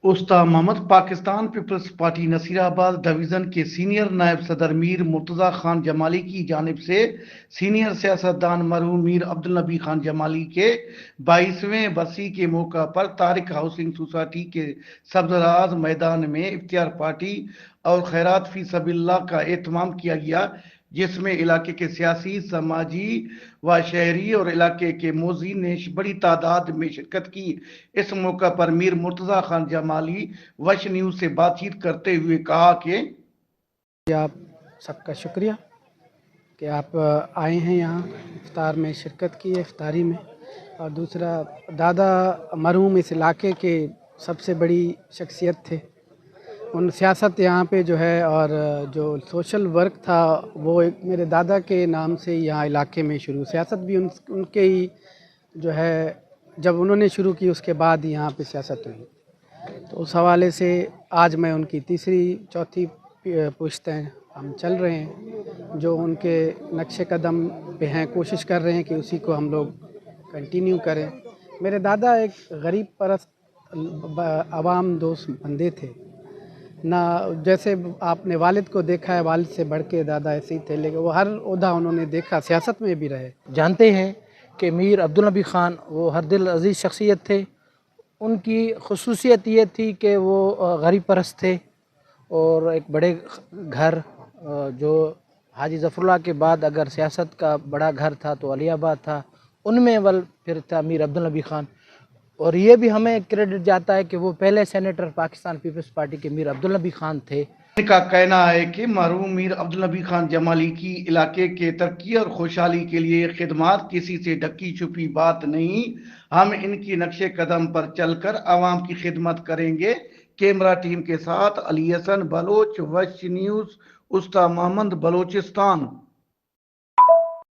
उस्ता Mohammad Pakistan People's Party Naseerabad division के senior नायब सदर मीर मुर्तजा खान जमाली की जानिब से सीनियर सियासतदान मरहूम मीर अब्दुल नबी खान जमाली के 22वें बरसी के मौका पर तारिक हाउसिंग सोसाइटी के सब्जराज मैदान में इफ्तियार पार्टी और खैरात फी सबिल्लाह का एहतमाम किया गया, जिसमें इलाके के सियासी, समाजी व शहरी और इलाके के मोज़ीन ने बड़ी तादाद में शिरकत की। इस मौका पर मीर मुर्तजा खान जमाली वश न्यूज से बातचीत करते हुए कहा कि आप सबका शुक्रिया कि आप आए हैं यहाँ इफ्तार में शिरकत की है, इफ्तारी में। और दूसरा, दादा मरहूम इस इलाके के सबसे बड़ी शख्सियत थे। उन सियासत यहाँ पे जो है और जो सोशल वर्क था वो एक मेरे दादा के नाम से यहाँ इलाके में शुरू, सियासत भी उनके ही जो है जब उन्होंने शुरू की उसके बाद यहाँ पे सियासत हुई। तो उस हवाले से आज मैं उनकी तीसरी चौथी पुश्तें हम चल रहे हैं, जो उनके नक्शे कदम पे हैं, कोशिश कर रहे हैं कि उसी को हम लोग कंटिन्यू करें। मेरे दादा एक गरीब परस्त आवाम दोस्त बंदे थे ना, जैसे आपने वालिद को देखा है, वालिद से बढ़ के दादा ऐसे ही थे, लेकिन वो हर ओहदा उन्होंने देखा, सियासत में भी रहे। जानते हैं कि मीर अब्दुल नबी ख़ान वो हर दिल अजीज़ शख्सियत थे। उनकी खसूसियत ये थी कि वो गरीब परस्त थे और एक बड़े घर, जो हाजी ज़फ़रुल्लाह के बाद अगर सियासत का बड़ा घर था तो अलियाबाद था, उनमें अव्वल फिर था मीर अब्दुल नबी ख़ान। और ये भी हमें क्रेडिट जाता है कि वो पहले सेनेटर पाकिस्तान पीपल्स पार्टी के मीर अब्दुल नबी ख़ान थे। इनका कहना है कि मरहूम मीर अब्दुल नबी खान जमाली की इलाके के तरक्की और खुशहाली के लिए खिदमत किसी से ढकी छुपी बात नहीं, हम इनकी नक्शे कदम पर चलकर आवाम की खिदमत करेंगे। कैमरा टीम के साथ अली हसन बलोच, वश न्यूज, उस्ता मोहम्मद, बलोचिस्तान।